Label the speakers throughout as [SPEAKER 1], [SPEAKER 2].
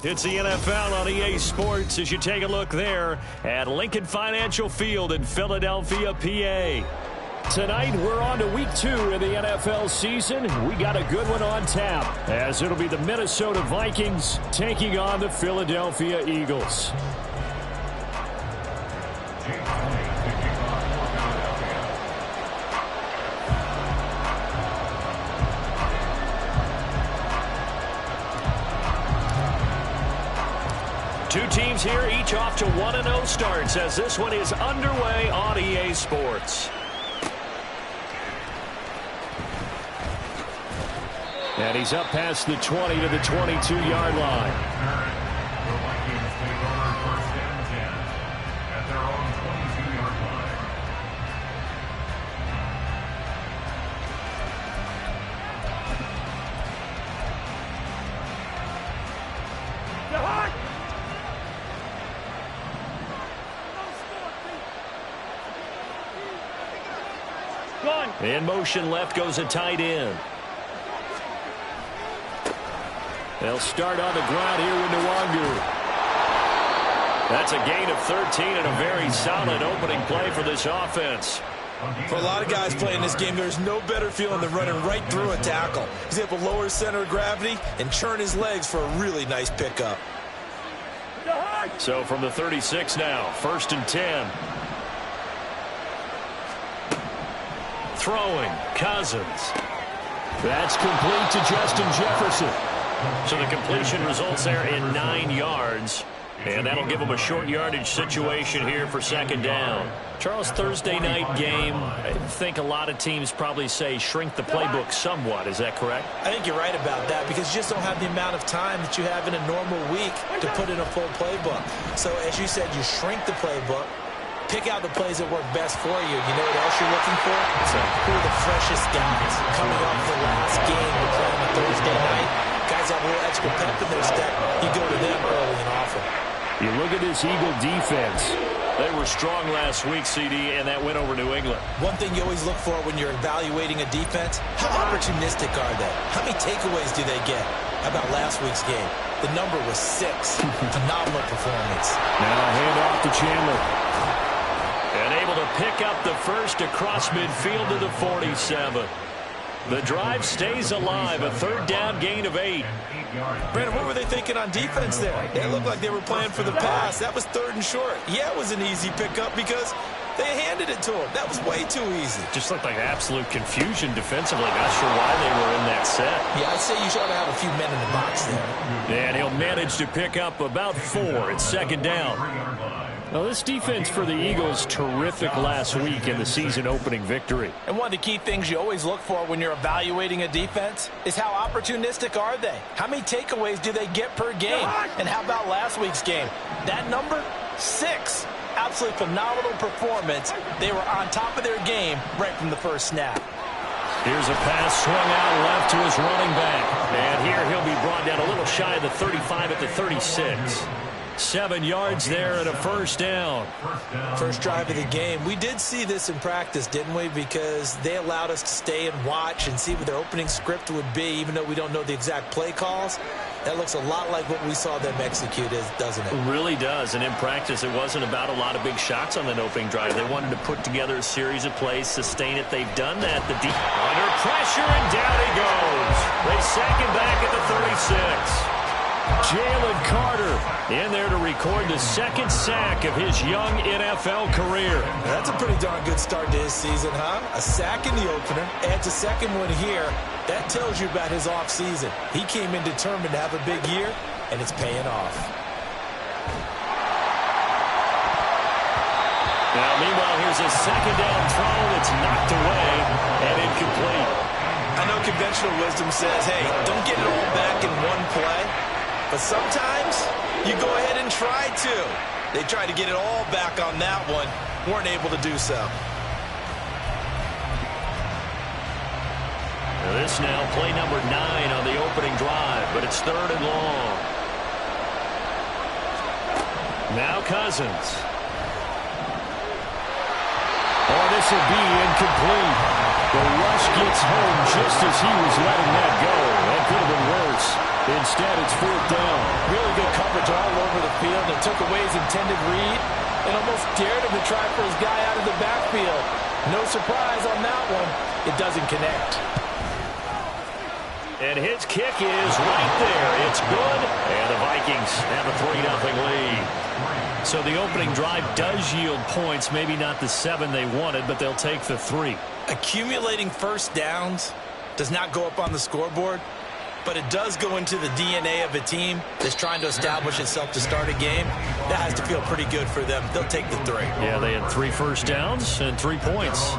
[SPEAKER 1] It's the NFL on EA Sports as you take a look there at Lincoln Financial Field in Philadelphia, PA. Tonight, we're on to week 2 in the NFL season. We got a good one on tap, as it'll be the Minnesota Vikings taking on the Philadelphia Eagles. Two teams here, each off to 1-0 starts as this one is underway on EA Sports. And he's up past the 20 to the 22-yard line. In motion left goes a tight end. They'll start on the ground here with Nwangu. That's a gain of 13 and a very solid opening play for this offense.
[SPEAKER 2] For a lot of guys playing this game, there's no better feeling than running right through a tackle. He's able to lower his center of gravity and churn his legs for a really nice pickup.
[SPEAKER 1] So from the 36 now, 1st and 10. Throwing, Cousins. That's complete to Justin Jefferson. So the completion results there in 9 yards. And that'll give them a short yardage situation here for 2nd down. Charles, Thursday night game, I think a lot of teams probably say shrink the playbook somewhat. Is that correct?
[SPEAKER 2] I think you're right about that because you just don't have the amount of time that you have in a normal week to put in a full playbook. So as you said, you shrink the playbook. Pick out the plays that work best for you. You know what else you're looking for? So who are the freshest guys coming off the last game to play on a Thursday night? Guys have a little extra pep in their step. You go to them early and often.
[SPEAKER 1] You look at this Eagle defense. They were strong last week, CD, and that went over New England. One
[SPEAKER 2] thing you always look for when you're evaluating a defense, how opportunistic are they? How many takeaways do they get? How about last week's game? The number was 6. Phenomenal performance.
[SPEAKER 1] Now hand off to Chandler. And able to pick up the first across midfield to the 47. The drive stays alive, a 3rd down gain of 8.
[SPEAKER 2] Brandon, what were they thinking on defense there? It looked like they were playing for the pass. That was 3rd and short. Yeah, it was an easy pickup because they handed it to him. That was way too easy.
[SPEAKER 1] Just looked like absolute confusion defensively. Not sure why they were in that set.
[SPEAKER 2] Yeah, I'd say you should have a few men in the box there.
[SPEAKER 1] And he'll manage to pick up about 4. It's 2nd down. Well, this defense for the Eagles, terrific last week in the season-opening victory.
[SPEAKER 3] And one of the key things you always look for when you're evaluating a defense is how opportunistic are they? How many takeaways do they get per game? And how about last week's game? That number, 6. Absolutely phenomenal performance. They were on top of their game right from the first snap.
[SPEAKER 1] Here's a pass swung out left to his running back. And here he'll be brought down a little shy of the 35 at the 36. 7 yards there and a 1st down.
[SPEAKER 2] First drive of the game. We did see this in practice, didn't we? Because they allowed us to stay and watch and see what their opening script would be, even though we don't know the exact play calls. That looks a lot like what we saw them execute, doesn't it?
[SPEAKER 1] It really does. And in practice, it wasn't about a lot of big shots on that opening drive. They wanted to put together a series of plays, sustain it. They've done that. Under pressure, and down he goes. They sack him back at the 36. Jalen Carter in there to record the 2nd sack of his young NFL career.
[SPEAKER 2] That's a pretty darn good start to his season, huh? A sack in the opener, adds a 2nd one here. That tells you about his offseason. He came in determined to have a big year, and it's paying off.
[SPEAKER 1] Now, meanwhile, here's a 2nd down throw that's knocked away and incomplete.
[SPEAKER 2] I know conventional wisdom says, hey, don't get it all back in one play. But sometimes you go ahead and try to. They tried to get it all back on that one. Weren't able to do so.
[SPEAKER 1] This now play number 9 on the opening drive, but it's 3rd and long. Now Cousins.
[SPEAKER 4] Oh, this will be incomplete. The rush gets home just as he was letting that go. That could have been worse. Instead, it's 4th down.
[SPEAKER 3] Really good coverage all over the field. It took away his intended read and almost dared him to try for his guy out of the backfield. No surprise on that one. It doesn't connect.
[SPEAKER 1] And his kick is right there. It's good. And the Vikings have a 3-0 lead. So the opening drive does yield points. Maybe not the 7 they wanted, but they'll take the 3.
[SPEAKER 2] Accumulating first downs does not go up on the scoreboard, but it does go into the DNA of a team that's trying to establish itself to start a game. That has to feel pretty good for them. They'll take the 3.
[SPEAKER 1] Yeah, they had 3 first downs and 3 points.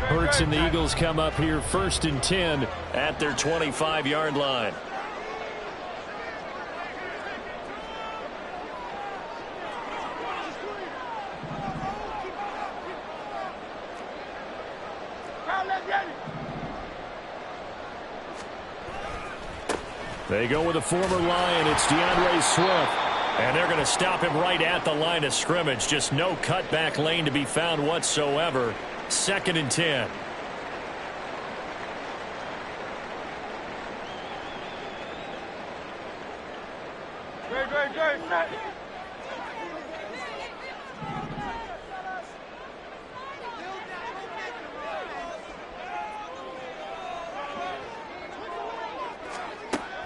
[SPEAKER 4] Hurts and the Eagles come up here 1st and 10
[SPEAKER 1] at their 25-yard line.
[SPEAKER 4] They go with a former Lion. It's DeAndre Swift.
[SPEAKER 1] And they're going to stop him right at the line of scrimmage. Just no cutback lane to be found whatsoever. 2nd and 10.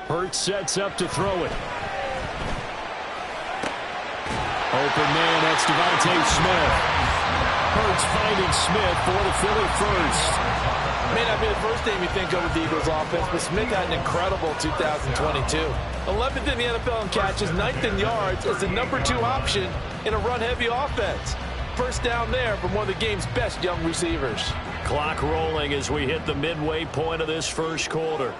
[SPEAKER 4] Hurts sets up to throw it. Open man, that's Devontae Smith. Hurts finding Smith for the Philly first.
[SPEAKER 3] May not be the first name you think of with the Eagles offense, but Smith had an incredible 2022. 11th in the NFL in catches, 9th in yards as the number 2 option in a run-heavy offense. First down there from one of the game's best young receivers.
[SPEAKER 1] Clock rolling as we hit the midway point of this first quarter.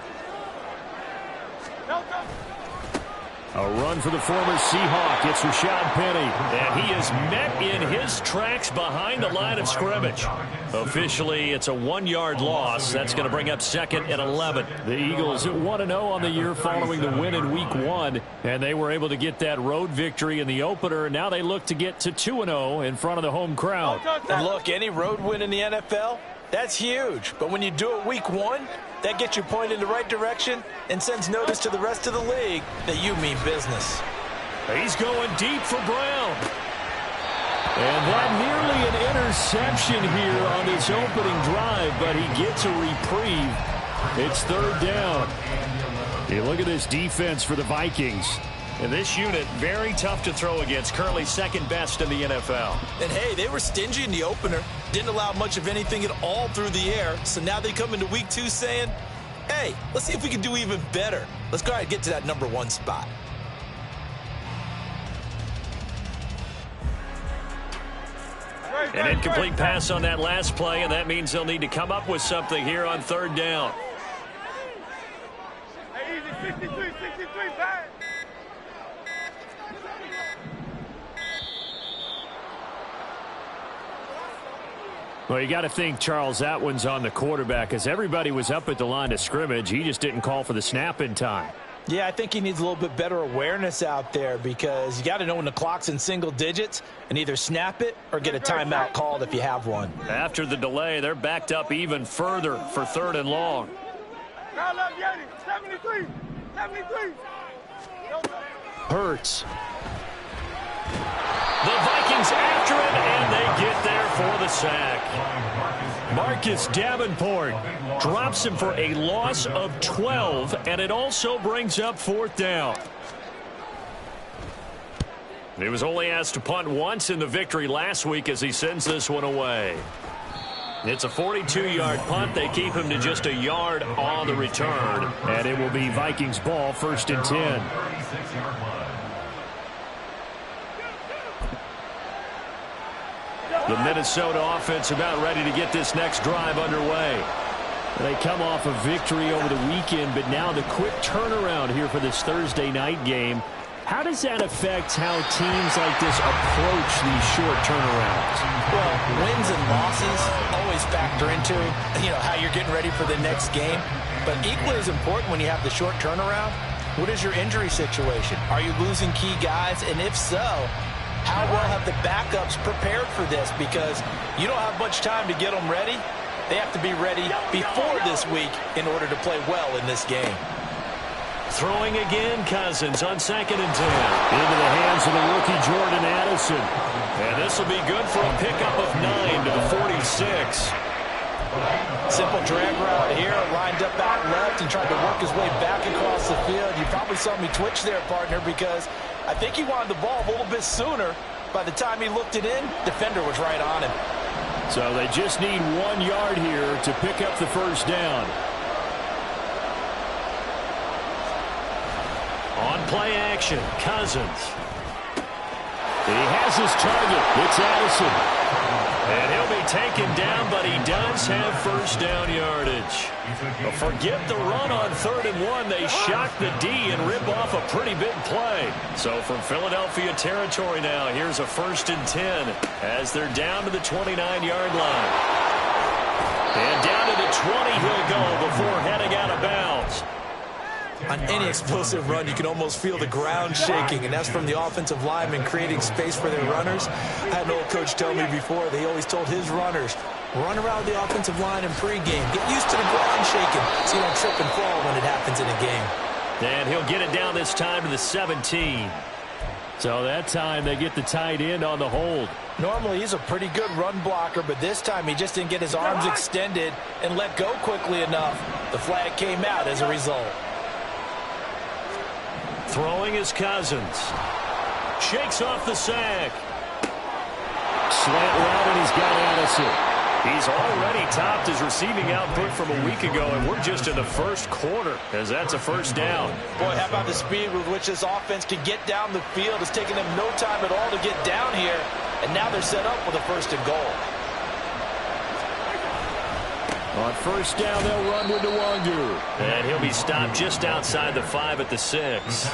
[SPEAKER 4] A run for the former Seahawk. It's Rashad Penny.
[SPEAKER 1] And he is met in his tracks behind the line of scrimmage. Officially, it's a 1-yard loss. That's going to bring up 2nd and 11.
[SPEAKER 4] The Eagles 1-0 on the year following the win in Week 1. And they were able to get that road victory in the opener. Now they look to get to 2-0 in front of the home crowd.
[SPEAKER 3] And look, any road win in the NFL, that's huge. But when you do it Week 1, that gets you pointed in the right direction and sends notice to the rest of the league that you mean business.
[SPEAKER 1] He's going deep for Brown.
[SPEAKER 4] And that nearly an interception here on this opening drive, but he gets a reprieve. It's 3rd down. You look at this defense for the Vikings.
[SPEAKER 1] And this unit, very tough to throw against. Currently 2nd best in the NFL.
[SPEAKER 2] And, hey, they were stingy in the opener. Didn't allow much of anything at all through the air. So now they come into Week 2 saying, hey, let's see if we can do even better. Let's go ahead and get to that number 1 spot.
[SPEAKER 1] An incomplete pass on that last play, and that means they'll need to come up with something here on 3rd down.
[SPEAKER 5] Hey, easy, 63, back.
[SPEAKER 4] Well, you got to think, Charles, that one's on the quarterback, as everybody was up at the line of scrimmage. He just didn't call for the snap in time.
[SPEAKER 3] Yeah, I think he needs a little bit better awareness out there because you got to know when the clock's in single digits and either snap it or get a timeout called if you have one.
[SPEAKER 1] After the delay, they're backed up even further for 3rd and long.
[SPEAKER 5] 73.
[SPEAKER 4] Hurts.
[SPEAKER 1] The Vikings after it, and they get there for the sack.
[SPEAKER 4] Marcus Davenport drops him for a loss of 12, and it also brings up 4th down.
[SPEAKER 1] He was only asked to punt once in the victory last week as he sends this one away. It's a 42-yard punt. They keep him to just a yard on the return.
[SPEAKER 4] And it will be Vikings ball, 1st and 10. The Minnesota offense about ready to get this next drive underway. They come off a victory over the weekend, but now the quick turnaround here for this Thursday night game. How does that affect how teams like this approach these short turnarounds?
[SPEAKER 3] Well, wins and losses always factor into, how you're getting ready for the next game. But equally as important when you have the short turnaround, what is your injury situation? Are you losing key guys? And if so, how well have the backups prepared for this? Because you don't have much time to get them ready. They have to be ready before this week in order to play well in this game.
[SPEAKER 1] Throwing again, Cousins on 2nd and 10.
[SPEAKER 4] Into the hands of the rookie Jordan Addison.
[SPEAKER 1] And this will be good for a pickup of 9 to the 46.
[SPEAKER 3] Simple drag route here, lined up out left and tried to work his way back across the field. You probably saw me twitch there, partner, because I think he wanted the ball a little bit sooner. By the time he looked it in, defender was right on him.
[SPEAKER 4] So they just need 1 yard here to pick up the first down.
[SPEAKER 1] On play action, Cousins.
[SPEAKER 4] He has his target. It's Addison.
[SPEAKER 1] And he'll be taken down, but he does have first down yardage. But forget the run on 3rd and 1. They shock the D and rip off a pretty big play. So from Philadelphia territory now, here's a 1st and 10 as they're down to the 29-yard line. And down to the 20 he'll go before heading out of bounds.
[SPEAKER 2] On any explosive run, you can almost feel the ground shaking, and that's from the offensive linemen creating space for their runners. I had an old coach tell me before, they always told his runners, run around the offensive line in pregame. Get used to the ground shaking so you don't trip and fall when it happens in a game.
[SPEAKER 1] And he'll get it down this time to the 17.
[SPEAKER 4] So that time they get the tight end on the hold.
[SPEAKER 3] Normally he's a pretty good run blocker, but this time he just didn't get his arms extended and let go quickly enough. The flag came out as a result.
[SPEAKER 1] Throwing is Cousins. Shakes off the sack.
[SPEAKER 4] Slant route, and he's got Addison.
[SPEAKER 1] He's already topped his receiving output from a week ago, and we're just in the first quarter as that's a first down.
[SPEAKER 3] Boy, how about the speed with which this offense can get down the field? It's taken them no time at all to get down here, and now they're set up with a 1st and goal.
[SPEAKER 4] On first down, they'll run with Nwangu.
[SPEAKER 1] And he'll be stopped just outside the 5 at the 6.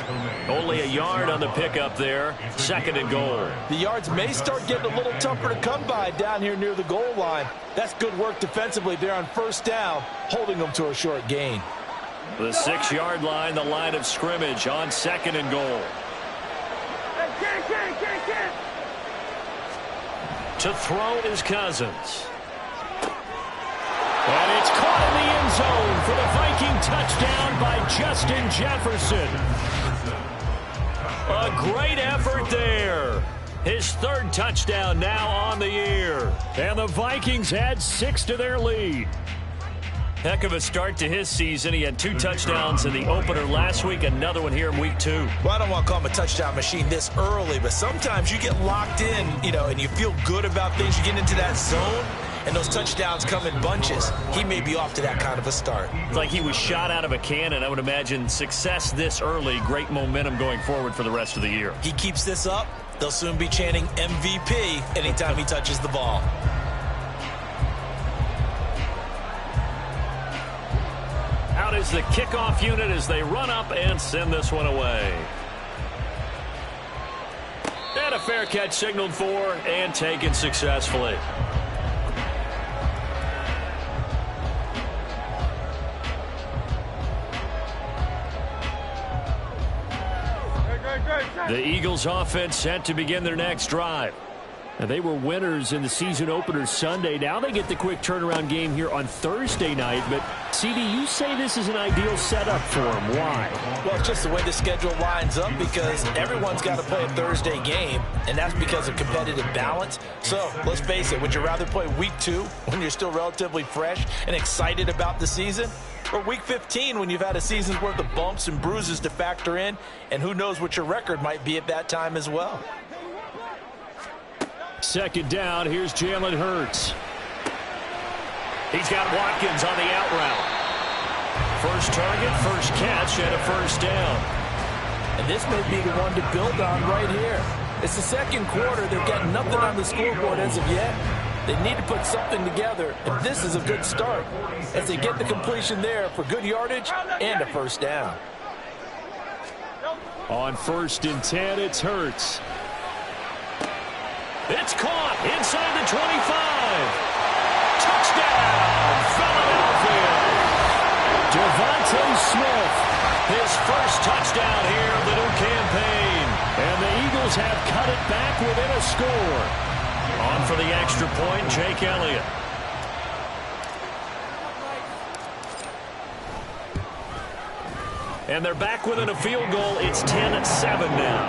[SPEAKER 1] Only a yard on the pickup there. 2nd and goal.
[SPEAKER 3] The yards may start getting a little tougher to come by down here near the goal line. That's good work defensively there on 1st down, holding them to a short gain.
[SPEAKER 1] The 6-yard line, the line of scrimmage on 2nd and goal. To throw is Cousins.
[SPEAKER 4] And it's caught in the end zone for the Viking touchdown by Justin Jefferson.
[SPEAKER 1] A great effort there. His 3rd touchdown now on the year.
[SPEAKER 4] And the Vikings add 6 to their lead.
[SPEAKER 1] Heck of a start to his season. He had 2 touchdowns in the opener last week, another one here in week 2.
[SPEAKER 2] Well, I don't want to call him a touchdown machine this early, but sometimes you get locked in, and you feel good about things. You get into that zone, and those touchdowns come in bunches. He may be off to that kind of a start.
[SPEAKER 1] It's like he was shot out of a cannon. I would imagine success this early, great momentum going forward for the rest of the year.
[SPEAKER 2] He keeps this up, they'll soon be chanting MVP anytime he touches the ball.
[SPEAKER 1] Out is the kickoff unit as they run up and send this one away. And a fair catch signaled for and taken successfully.
[SPEAKER 4] The Eagles offense set to begin their next drive. And they were winners in the season opener Sunday. Now they get the quick turnaround game here on Thursday night. But, CD, you say this is an ideal setup for them. Why?
[SPEAKER 3] Well, it's just the way the schedule lines up because everyone's got to play a Thursday game, and that's because of competitive balance. So, let's face it, would you rather play week 2 when you're still relatively fresh and excited about the season? Or week 15 when you've had a season's worth of bumps and bruises to factor in, and who knows what your record might be at that time as well.
[SPEAKER 4] 2nd down, here's Jalen Hurts.
[SPEAKER 1] He's got Watkins on the out route. First target, first catch, and a first down.
[SPEAKER 3] And this may be the one to build on right here. It's the 2nd quarter. They've got nothing on the scoreboard as of yet. They need to put something together, and this is a good start as they get the completion there for good yardage and a first down.
[SPEAKER 4] On 1st and 10, it's Hurts.
[SPEAKER 1] It's caught inside the 25. Touchdown, Philadelphia.
[SPEAKER 4] Devontae Smith.
[SPEAKER 1] His first touchdown here of the new campaign.
[SPEAKER 4] And the Eagles have cut it back within a score.
[SPEAKER 1] On for the extra point, Jake Elliott. And they're back within a field goal. It's 10-7 now.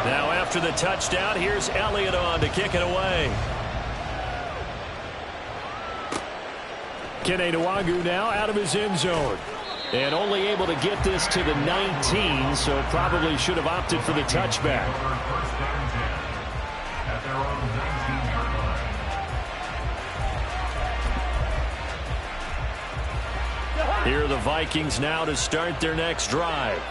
[SPEAKER 1] Now after the touchdown, here's Elliott on to kick it away.
[SPEAKER 4] Kene Nwagu now out of his end zone. And only able to get this to the 19, so probably should have opted for the touchback. Here are the Vikings now to start their next drive.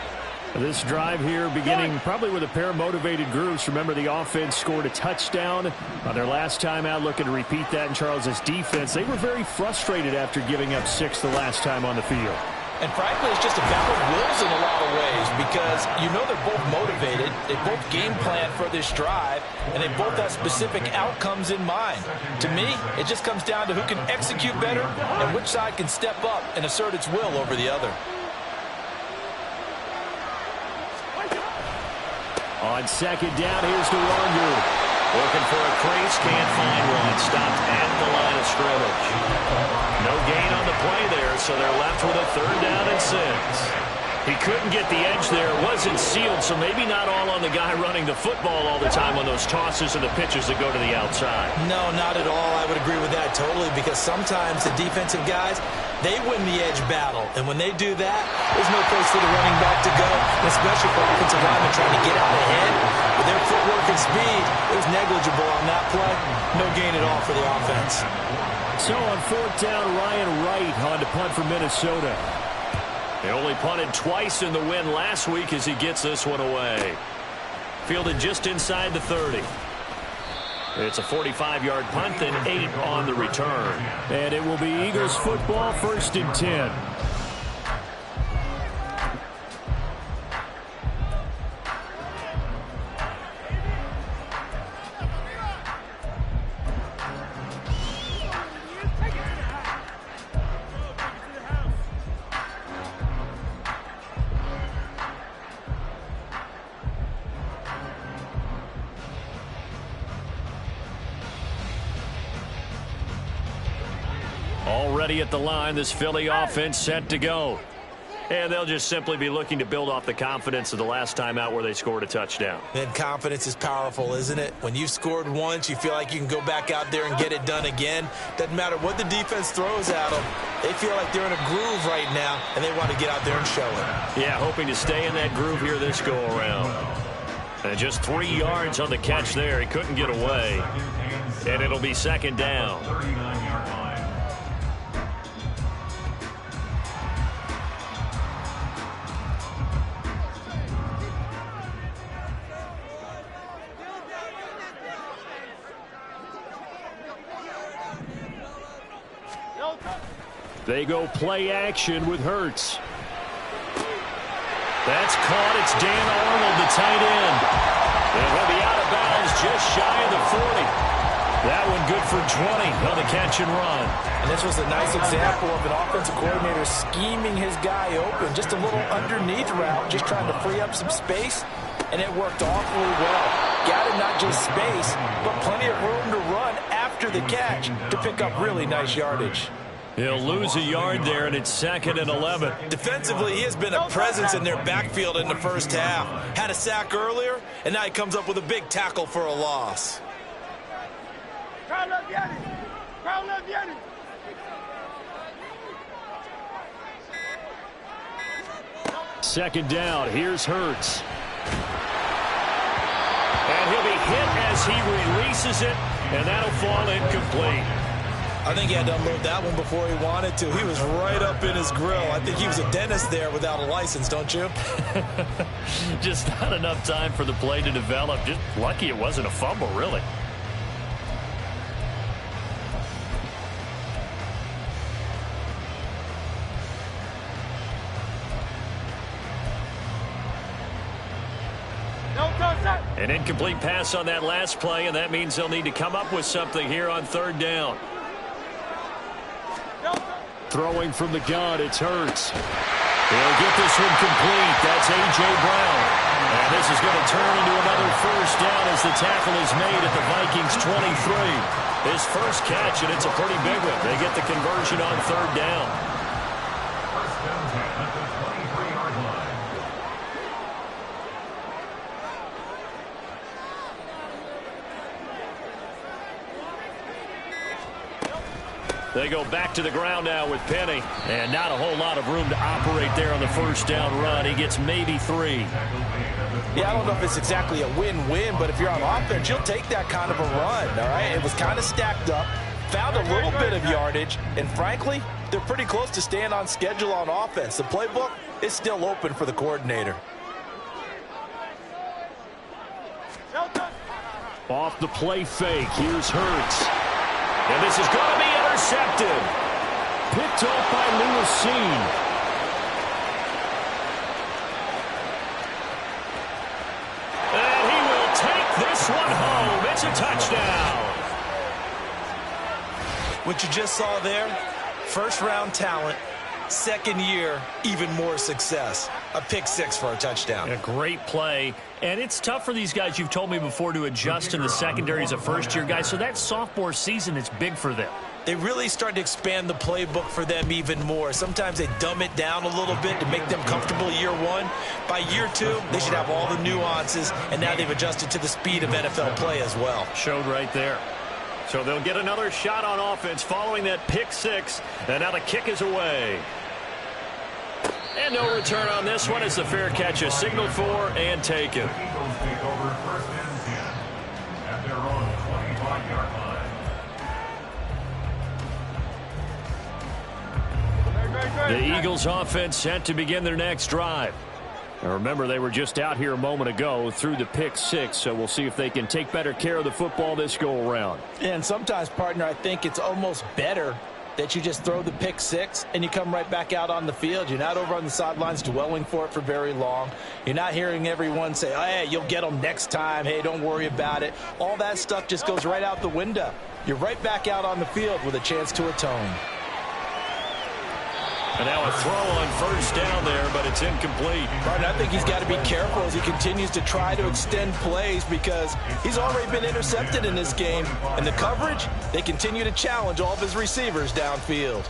[SPEAKER 4] This drive here beginning probably with a pair of motivated groups. Remember, the offense scored a touchdown on their last time out, looking to repeat that in Charles's defense. They were very frustrated after giving up 6 the last time on the field.
[SPEAKER 3] And frankly, it's just a battle of wills in a lot of ways because you know they're both motivated. They both game plan for this drive, and they both have specific outcomes in mind. To me, it just comes down to who can execute better and which side can step up and assert its will over the other.
[SPEAKER 4] On 2nd down, here's Nwagu.
[SPEAKER 1] Looking for a crease, can't find one. Stopped at the line of scrimmage. No gain on the play there, so they're left with a 3rd down and 6. He couldn't get the edge there. It wasn't sealed, so maybe not all on the guy running the football all the time on those tosses and the pitches that go to the outside.
[SPEAKER 2] No, not at all. I would agree with that totally because sometimes the defensive guys, they win the edge battle. And when they do that, there's no place for the running back to go, especially for offensive linemen trying to get out ahead. With their footwork and speed, it was negligible on that play. No gain at all for the offense.
[SPEAKER 4] So on 4th down, Ryan Wright on to punt for Minnesota.
[SPEAKER 1] They only punted twice in the win last week as he gets this one away. Fielded just inside the 30. It's a 45-yard punt, then 8 on the return.
[SPEAKER 4] And it will be Eagles football, 1st and 10.
[SPEAKER 1] Already at the line, this Philly offense set to go. And they'll just simply be looking to build off the confidence of the last time out where they scored a touchdown.
[SPEAKER 2] And confidence is powerful, isn't it? When you've scored once, you feel like you can go back out there and get it done again. Doesn't matter what the defense throws at them. They feel like they're in a groove right now, and they want to get out there and show it.
[SPEAKER 1] Yeah, hoping to stay in that groove here this go-around. And just 3 yards on the catch there. He couldn't get away. And it'll be 2nd down.
[SPEAKER 4] They go play action with Hurts.
[SPEAKER 1] That's caught. It's Dan Arnold, the tight end. And he'll be out of bounds just shy of the 40. That one good for 20 on the catch and run.
[SPEAKER 3] And this was a nice example of an offensive coordinator scheming his guy open. Just a little underneath route, just trying to free up some space, and it worked awfully well. Got him not just space, but plenty of room to run after the catch to pick up really nice yardage.
[SPEAKER 1] He'll lose a yard there, and it's 2nd and 11.
[SPEAKER 2] Defensively, he has been a presence in their backfield in the first half. Had a sack earlier, and now he comes up with a big tackle for a loss.
[SPEAKER 4] 2nd down, here's Hurts.
[SPEAKER 1] And he'll be hit as he releases it, and that'll fall incomplete.
[SPEAKER 2] I think he had to unload that one before he wanted to. He was right up in his grill. I think he was a dentist there without a license, don't you?
[SPEAKER 1] Just not enough time for the play to develop. Just lucky it wasn't a fumble, really. An incomplete pass on that last play, and that means they'll need to come up with something here on third down.
[SPEAKER 4] Throwing from the gun, it's Hurts. They'll get this one complete. That's A.J. Brown. And this is going to turn into another first down as the tackle is made at the Vikings 23. His first catch, and it's a pretty big one. They get the conversion on third down. They go back to the ground now with Penny. And not a whole lot of room to operate there on the first down run. He gets maybe 3.
[SPEAKER 3] Yeah, I don't know if it's exactly a win-win, but if you're on offense, you'll take that kind of a run, all right? It was kind of stacked up, found a little bit of yardage, and frankly, they're pretty close to staying on schedule on offense. The playbook is still open for the coordinator.
[SPEAKER 4] Off the play fake, here's Hurts.
[SPEAKER 1] And this is going to be intercepted.
[SPEAKER 4] Picked off by Lewis.
[SPEAKER 1] And he will take this one home. It's a touchdown.
[SPEAKER 2] What you just saw there, first-round talent, second year, even more success. A pick six for a touchdown.
[SPEAKER 1] A great play. And it's tough for these guys, you've told me before, to adjust in the secondary as a first-year guy. So that sophomore season is big for them.
[SPEAKER 2] They really start to expand the playbook for them even more. Sometimes they dumb it down a little bit to make them comfortable year one. By year two, they should have all the nuances, and now they've adjusted to the speed of NFL play as well.
[SPEAKER 1] Showed right there. So they'll get another shot on offense following that pick six. And now the kick is away. And no return on this one as the fair catch is signaled for and taken. The Eagles offense set to begin their next drive. Now remember, they were just out here a moment ago through the pick six, so we'll see if they can take better care of the football this go around.
[SPEAKER 3] And sometimes, partner, I think it's almost better that you just throw the pick six and you come right back out on the field. You're not over on the sidelines dwelling for it for very long. You're not hearing everyone say, oh, hey, you'll get them next time. Hey, don't worry about it. All that stuff just goes right out the window. You're right back out on the field with a chance to atone.
[SPEAKER 1] And now a throw on first down there, but it's incomplete.
[SPEAKER 3] Right, I think he's got to be careful as he continues to try to extend plays because he's already been intercepted in this game. And the coverage, they continue to challenge all of his receivers downfield.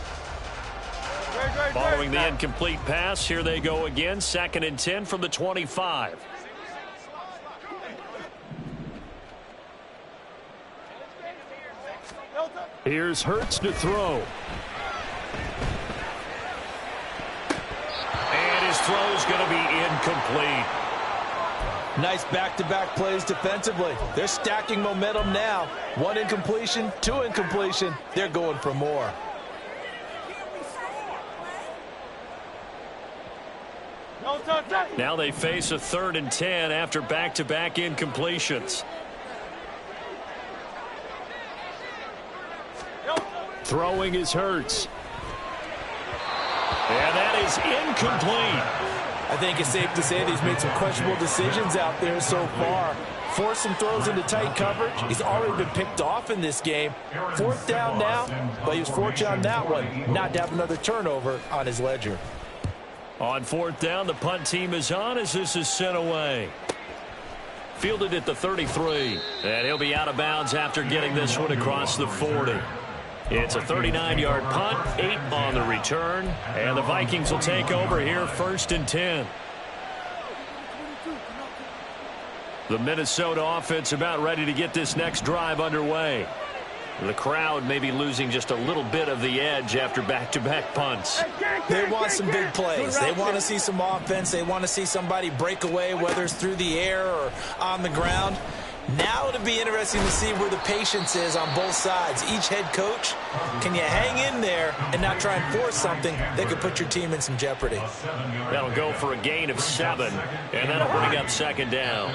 [SPEAKER 1] Following the incomplete pass, here they go again. 2nd and 10 from the 25.
[SPEAKER 4] Here's Hurts to throw.
[SPEAKER 1] His throw's going to be incomplete.
[SPEAKER 3] Nice back-to-back plays defensively. They're stacking momentum now. 1 incompletion, 2 incompletion. They're going for more.
[SPEAKER 1] Now they face a 3rd and 10 after back-to-back incompletions.
[SPEAKER 4] Throwing is Hurts.
[SPEAKER 1] And that is incomplete.
[SPEAKER 3] I think it's safe to say that he's made some questionable decisions out there so far. Forced some throws into tight coverage. He's already been picked off in this game. 4th down now, but he was fortunate on that one not to have another turnover on his ledger.
[SPEAKER 1] On 4th down, the punt team is on as this is sent away. Fielded at the 33. And he'll be out of bounds after getting this one across the 40. It's a 39-yard punt, 8 on the return, and the Vikings will take over here 1st and 10. The Minnesota offense about ready to get this next drive underway. The crowd may be losing just a little bit of the edge after back-to-back punts.
[SPEAKER 2] They want some big plays. They want to see some offense. They want to see somebody break away, whether it's through the air or on the ground. Now it'll be interesting to see where the patience is on both sides. Each head coach, can you hang in there and not try and force something that could put your team in some jeopardy?
[SPEAKER 1] That'll go for a gain of 7, and that'll bring up second down.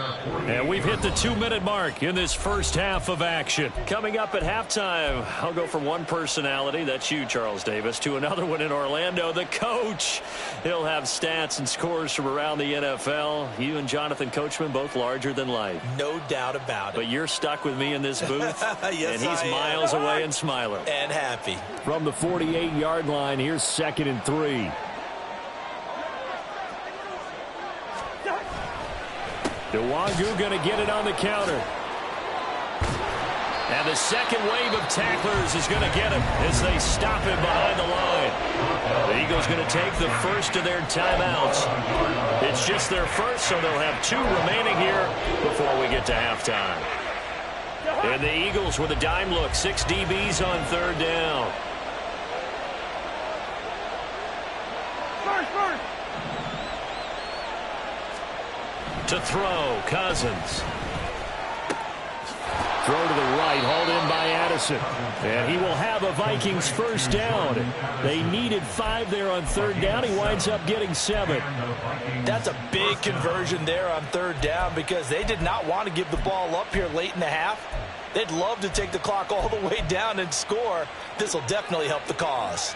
[SPEAKER 4] And we've hit the 2-minute mark in this first half of action.
[SPEAKER 1] Coming up at halftime, I'll go from one personality, that's you, Charles Davis, to another one in Orlando, the coach. He'll have stats and scores from around the NFL. You and Jonathan Coachman both larger than life.
[SPEAKER 2] No doubt about it.
[SPEAKER 1] But you're stuck with me in this booth,
[SPEAKER 2] yes,
[SPEAKER 1] and he's miles away and smiling.
[SPEAKER 2] And happy.
[SPEAKER 4] From the 48-yard line, here's 2nd and 3. Nwangu going to get it on the counter.
[SPEAKER 1] And the second wave of tacklers is going to get him as they stop him behind the line. The Eagles going to take the first of their timeouts. It's just their first, so they'll have 2 remaining here before we get to halftime. And the Eagles with a dime look, 6 DBs on 3rd down. To throw, Cousins.
[SPEAKER 4] Throw to the right, hauled in by Addison. And he will have a Vikings first down. They needed 5 there on 3rd down. He winds up getting 7.
[SPEAKER 3] That's a big conversion there on 3rd down because they did not want to give the ball up here late in the half. They'd love to take the clock all the way down and score. This will definitely help the cause.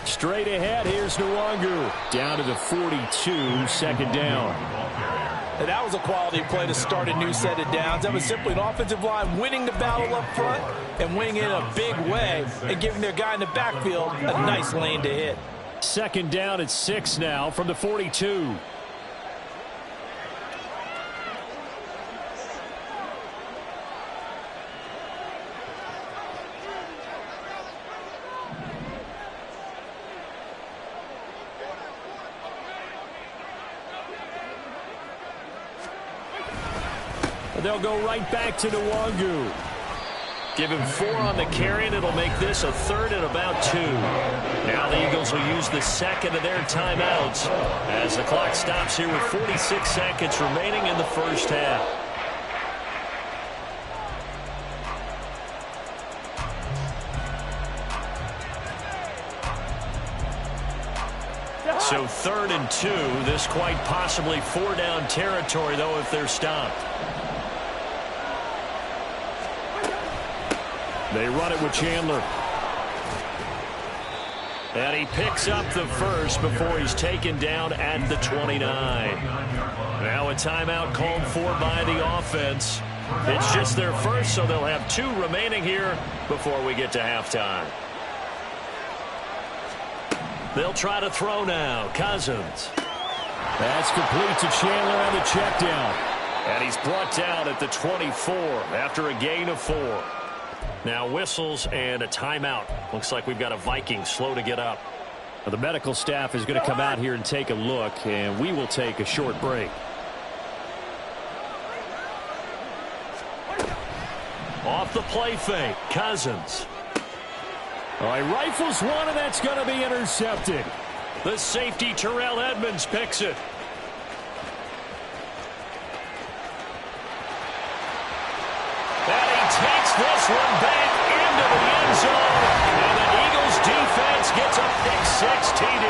[SPEAKER 4] Straight ahead, here's Nwangu. Down to the 42, 2nd down.
[SPEAKER 3] And that was a quality play to start a new set of downs. That was simply an offensive line winning the battle up front and winning it in a big way and giving their guy in the backfield a nice lane to hit.
[SPEAKER 4] 2nd down at 6 now from the 42. They'll go right back to Nwangu.
[SPEAKER 1] Give him 4 on the carry, and it'll make this a 3rd and about 2. Now the Eagles will use the second of their timeouts as the clock stops here with 46 seconds remaining in the first half. So 3rd and 2. This quite possibly 4-down territory, though, if they're stopped.
[SPEAKER 4] They run it with Chandler.
[SPEAKER 1] And he picks up the first before he's taken down at the 29. Now a timeout called for by the offense. It's just their first, so they'll have 2 remaining here before we get to halftime. They'll try to throw now. Cousins.
[SPEAKER 4] That's complete to Chandler on the check down.
[SPEAKER 1] And he's brought down at the 24 after a gain of 4. Now whistles and a timeout. Looks like we've got a Viking slow to get up.
[SPEAKER 4] Well, the medical staff is going to come out here and take a look, and we will take a short break.
[SPEAKER 1] Off the play fake, Cousins.
[SPEAKER 4] All right, rifles one, and that's going to be intercepted.
[SPEAKER 1] The safety, Terrell Edmonds, picks it. And he takes this one back into the end zone. And the Eagles defense gets a pick-6 TD.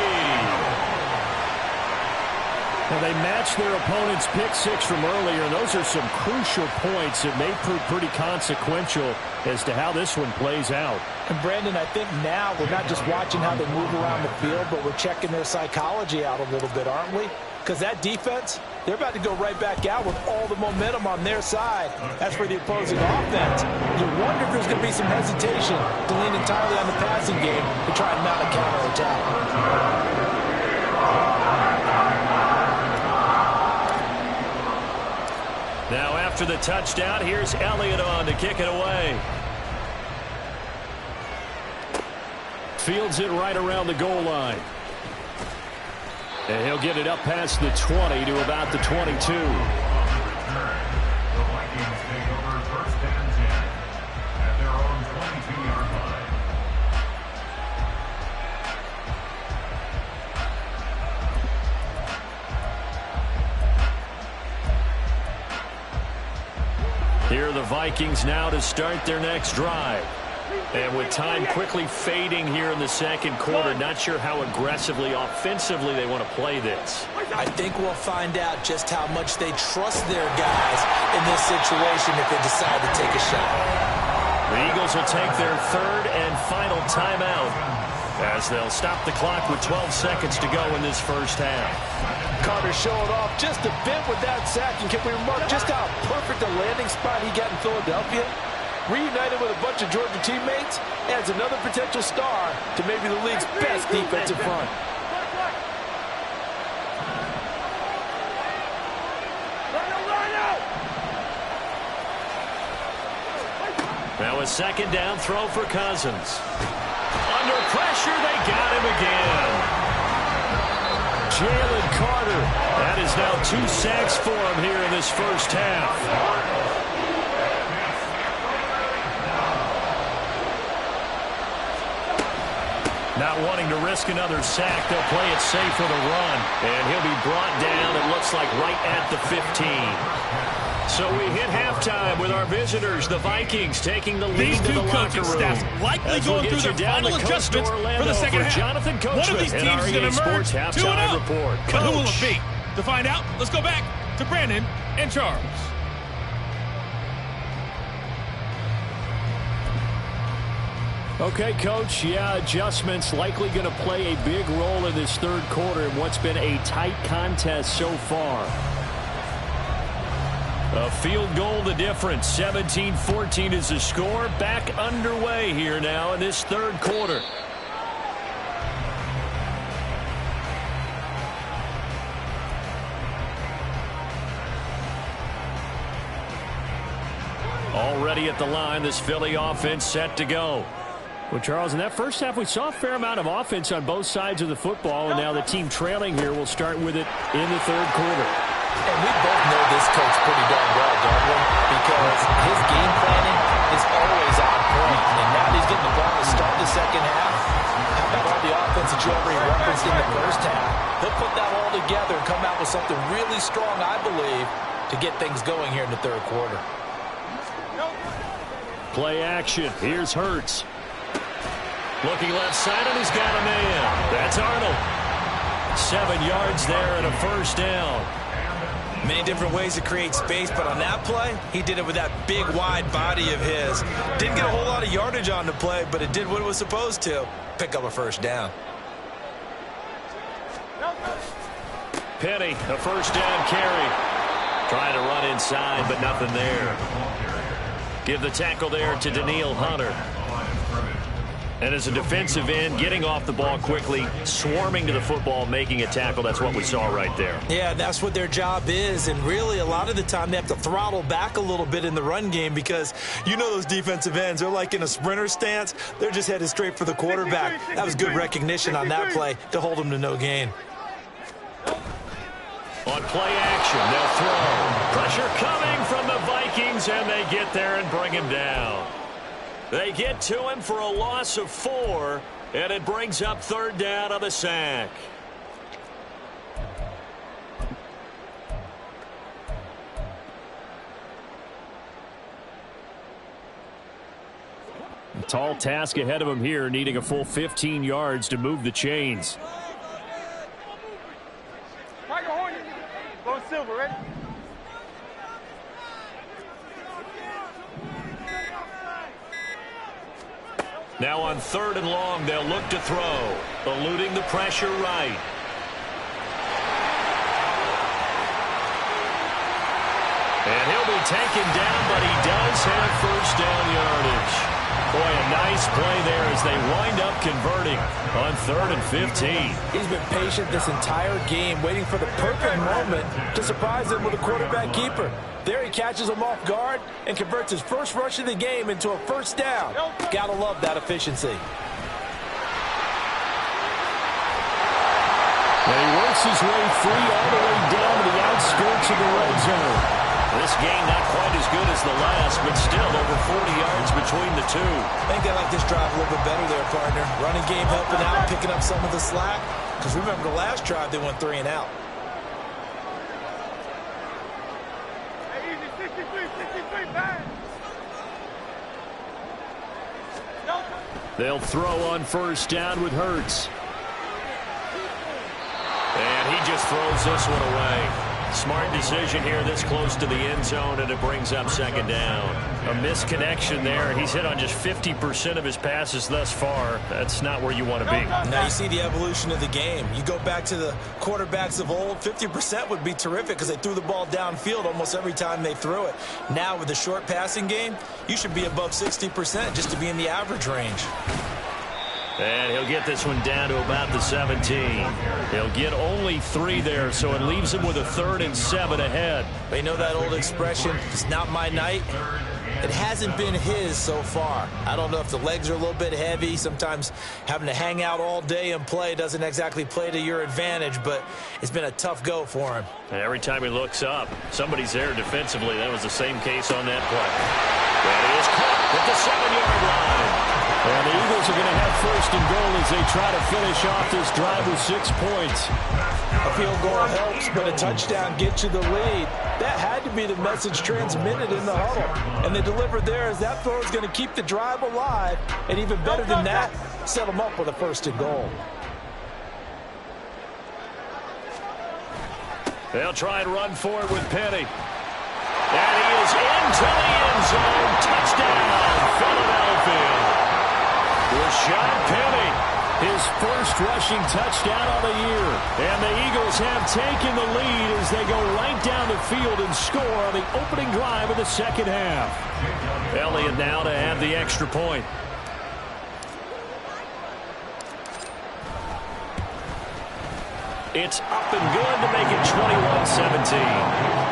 [SPEAKER 4] Well, they matched their opponent's pick-6 from earlier, and those are some crucial points that may prove pretty consequential as to how this one plays out.
[SPEAKER 3] And, Brandon, I think now we're not just watching how they move around the field, but we're checking their psychology out a little bit, aren't we? Because that defense, they're about to go right back out with all the momentum on their side. As for the opposing offense, you wonder if there's going to be some hesitation to lean entirely on the passing game to try and mount a counterattack.
[SPEAKER 1] Now after the touchdown, here's Elliott on to kick it away.
[SPEAKER 4] Fields it right around the goal line. And he'll get it up past the 20 to about the 22.
[SPEAKER 5] The Vikings take over first and 10 at their own 22-yard line.
[SPEAKER 4] Here are the Vikings now to start their next drive. And with time quickly fading here in the second quarter, not sure how aggressively, offensively they want to play this.
[SPEAKER 2] I think we'll find out just how much they trust their guys in this situation if they decide to take a shot.
[SPEAKER 4] The Eagles will take their third and final timeout as they'll stop the clock with 12 seconds to go in this first half.
[SPEAKER 3] Carter showing off just a bit with that sack. And can we remark just how perfect a landing spot he got in Philadelphia? Reunited with a bunch of Georgia teammates, adds another potential star to maybe the league's best defensive front.
[SPEAKER 4] Now a second down throw for Cousins. Under pressure, they got him again. Jalen Carter. That is now 2 sacks for him here in this first half. Not wanting to risk another sack, they'll play it safe with a run. And he'll be brought down, it looks like, right at the 15. So we hit halftime with our visitors, the Vikings, taking the lead to the locker room.
[SPEAKER 6] Staffs likely going through their final adjustments for the second half.
[SPEAKER 4] Jonathan
[SPEAKER 6] One of these teams is going to emerge 2-0.
[SPEAKER 4] Report.
[SPEAKER 6] But who will it be? To find out, let's go back to Brandon and Charles.
[SPEAKER 4] Okay, Coach, adjustments likely going to play a big role in this third quarter in what's been a tight contest so far. A field goal the difference. 17-14 is the score. Back underway here now in this third quarter. Already at the line, this Philly offense set to go. Well, Charles, in that first half, we saw a fair amount of offense on both sides of the football, and now the team trailing here will start with it in the third quarter.
[SPEAKER 2] And we both know this coach pretty darn well, don't we? Because his game planning is always on point. And now he's getting the ball to start the second half. How about all the offense that you already referenced in the first half? He'll put that all together and come out with something really strong, I believe, to get things going here in the third quarter.
[SPEAKER 4] Play action. Here's Hurts. Looking left side, and he's got a man. That's Arnold. 7 yards there and a first down.
[SPEAKER 2] Many different ways to create space, but on that play, he did it with that big, wide body of his. Didn't get a whole lot of yardage on the play, but it did what it was supposed to. Pick up a first down.
[SPEAKER 4] Penny, a first down carry. Trying to run inside, but nothing there. Give the tackle there to Daniil Hunter. And as a defensive end, getting off the ball quickly, swarming to the football, making a tackle, that's what we saw right there.
[SPEAKER 2] Yeah, that's what their job is. And really, a lot of the time, they have to throttle back a little bit in the run game because you know those defensive ends, they're like in a sprinter stance. They're just headed straight for the quarterback. That was good recognition on that play to hold them to no gain.
[SPEAKER 4] On play action, they'll throw. Pressure coming from the Vikings, and they get there and bring him down. They get to him for a loss of 4, and it brings up third down on the sack. A tall task ahead of him here, needing a full 15 yards to move the chains.
[SPEAKER 7] Go Silver, ready?
[SPEAKER 4] Now on third and long, they'll look to throw. Eluding the pressure right. And he'll be taken down, but he does have first down yardage. Boy, a nice play there as they wind up converting on 3rd and 15.
[SPEAKER 3] He's been patient this entire game, waiting for the perfect moment to surprise them with a quarterback keeper. There he catches him off guard and converts his first rush of the game into a first down. Gotta love that efficiency.
[SPEAKER 4] And he works his way free all the way down to the outskirts of the red zone. This game not quite as good as the last, but still over 40 yards between the two.
[SPEAKER 2] I think they like this drive a little bit better there, partner. Running game helping out, picking up some of the slack. Because remember the last drive, they went 3 and out.
[SPEAKER 7] Hey, easy, 60.
[SPEAKER 4] They'll throw on first down with Hurts.
[SPEAKER 1] And he just throws this one away. Smart decision here this close to the end zone, and it brings up second down. A misconnection there. He's hit on just 50% of his passes thus far. That's not where you want to be.
[SPEAKER 2] Now you see the evolution of the game. You go back to the quarterbacks of old, 50% would be terrific because they threw the ball downfield almost every time they threw it. Now with the short passing game, you should be above 60% just to be in the average range.
[SPEAKER 1] And he'll get this one down to about the 17. He'll get only 3 there, so it leaves him with a 3rd and 7 ahead.
[SPEAKER 2] But you know that old expression, it's not my night? It hasn't been his so far. I don't know if the legs are a little bit heavy. Sometimes having to hang out all day and play doesn't exactly play to your advantage, but it's been a tough go for him.
[SPEAKER 1] And every time he looks up, somebody's there defensively. That was the same case on that play. And he is caught at the 7-yard line.
[SPEAKER 4] And the Eagles are going to have first and goal as they try to finish off this drive with 6 points.
[SPEAKER 2] A field goal helps, but a touchdown gets you the lead. That had to be the message transmitted in the huddle. And they delivered there as that throw is going to keep the drive alive. And even better than that, set them up with a first and goal.
[SPEAKER 1] They'll try and run for it with Penny. And he is into the end zone. Touchdown, Philadelphia. Rashad Penny, his first rushing touchdown on the year. And the Eagles have taken the lead as they go right down the field and score on the opening drive of the second half. Elliott now to have the extra point. It's up and good to make it 21-17.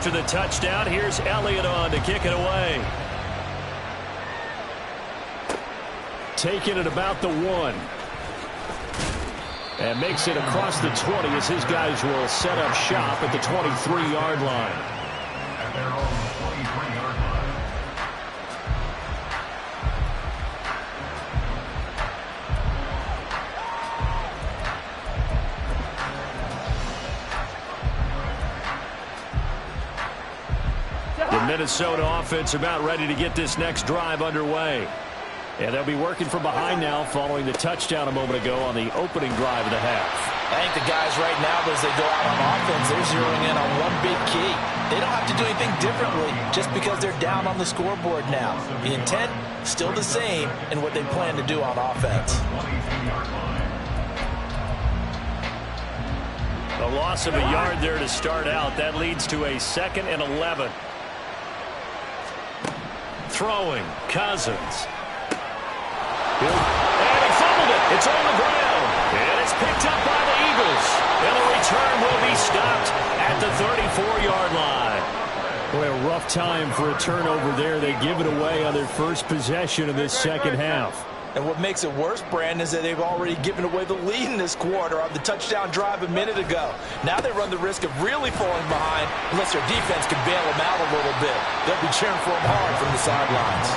[SPEAKER 1] After the touchdown, here's Elliott on to kick it away.
[SPEAKER 4] Taking it about the 1. And makes it across the 20 as his guys will set up shop at the 23-yard line.
[SPEAKER 5] And they're on the 23-yard line.
[SPEAKER 1] The Minnesota offense about ready to get this next drive underway.
[SPEAKER 4] And they'll be working from behind now following the touchdown a moment ago on the opening drive of the half.
[SPEAKER 2] I think the guys right now, as they go out on offense, they're zeroing in on one big key. They don't have to do anything differently just because they're down on the scoreboard now. The intent, still the same in what they plan to do on offense.
[SPEAKER 1] A loss of a yard there to start out. That leads to a 2nd and 11. Throwing, Cousins. And he fumbled it. It's on the ground. And it's picked up by the Eagles. And the return will be stopped at the 34-yard line.
[SPEAKER 4] Boy, a rough time for a turnover there. They give it away on their first possession of this second half.
[SPEAKER 2] And what makes it worse, Brandon, is that they've already given away the lead in this quarter on the touchdown drive a minute ago. Now they run the risk of really falling behind unless their defense can bail them out a little bit. They'll be cheering for them hard from the sidelines.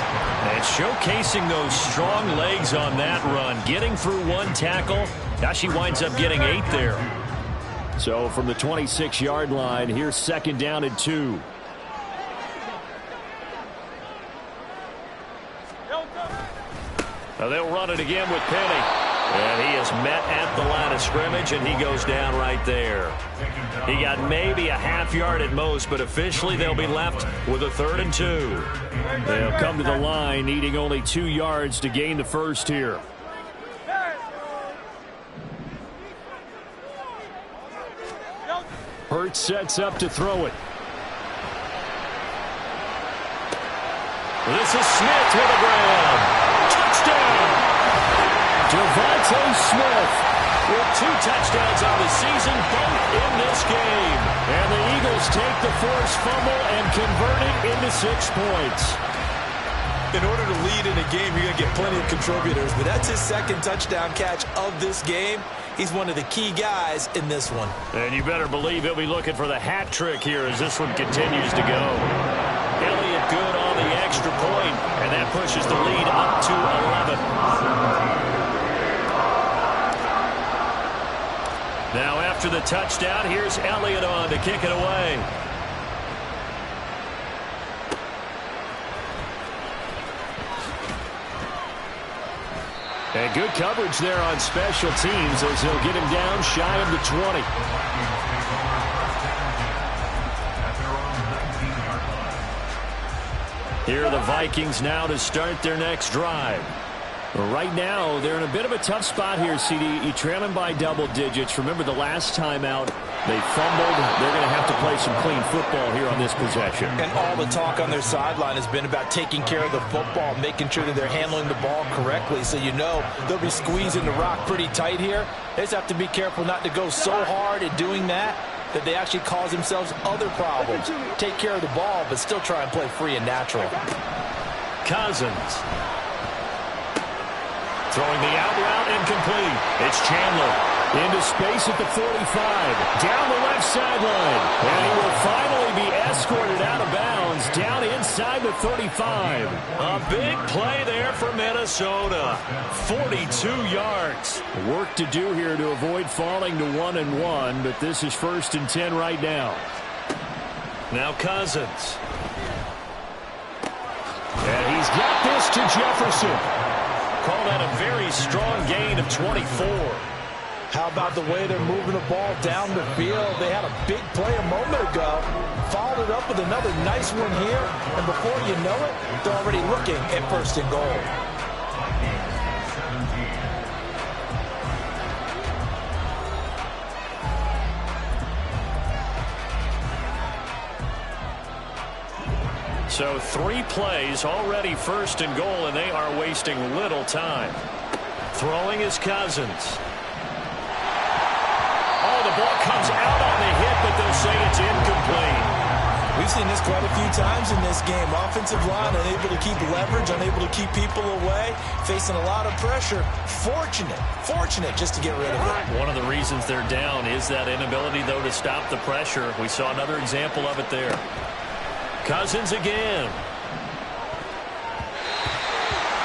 [SPEAKER 1] And showcasing those strong legs on that run, getting through one tackle. Gosh, he winds up getting 8 there.
[SPEAKER 4] So from the 26-yard line, here's 2nd down and 2.
[SPEAKER 1] Now they'll run it again with Penny. And he is met at the line of scrimmage, and he goes down right there. He got maybe a half yard at most, but officially they'll be left with a 3rd and 2.
[SPEAKER 4] They'll come to the line, needing only 2 yards to gain the first here. Hurts sets up to throw it.
[SPEAKER 1] This is Smith with a grab. Touchdown!
[SPEAKER 4] Devontae Smith
[SPEAKER 1] with 2 touchdowns on the season, both in this game.
[SPEAKER 4] And the Eagles take the forced fumble and convert it into 6 points.
[SPEAKER 2] In order to lead in a game, you're going to get plenty of contributors, but that's his second touchdown catch of this game. He's one of the key guys in this one.
[SPEAKER 4] And you better believe he'll be looking for the hat trick here as this one continues to go. Elliott good on the extra point, and that pushes the lead up to 11. Now after the touchdown, here's Elliott on to kick it away. And good coverage there on special teams as he'll get him down shy of the 20. Here are the Vikings now to start their next drive. Right now, they're in a bit of a tough spot here, CD. You trail them by double digits. Remember the last time out, they fumbled. They're going to have to play some clean football here on this possession.
[SPEAKER 3] And all the talk on their sideline has been about taking care of the football, making sure that they're handling the ball correctly. So you know they'll be squeezing the rock pretty tight here. They just have to be careful not to go so hard at doing that they actually cause themselves other problems. Take care of the ball, but still try and play free and natural.
[SPEAKER 4] Cousins. Throwing the out route incomplete. It's Chandler into space at the 45. Down the left sideline. And he will finally be escorted out of bounds down inside the 35. A big play there for Minnesota. 42 yards. Work to do here to avoid falling to 1-1, but this is 1st and 10 right now. Now Cousins. And he's got this to Jefferson. Call that a very strong gain of 24.
[SPEAKER 3] How about the way they're moving the ball down the field? They had a big play a moment ago. Followed it up with another nice one here. And before you know it, they're already looking at 1st and goal.
[SPEAKER 4] So 3 plays, already 1st and goal, and they are wasting little time. Throwing is Cousins. Oh, the ball comes out on the hit, but they'll say it's incomplete.
[SPEAKER 2] We've seen this quite a few times in this game. Offensive line unable to keep leverage, unable to keep people away, facing a lot of pressure. Fortunate just to get rid of it.
[SPEAKER 4] One of the reasons they're down is that inability, though, to stop the pressure. We saw another example of it there. Cousins again.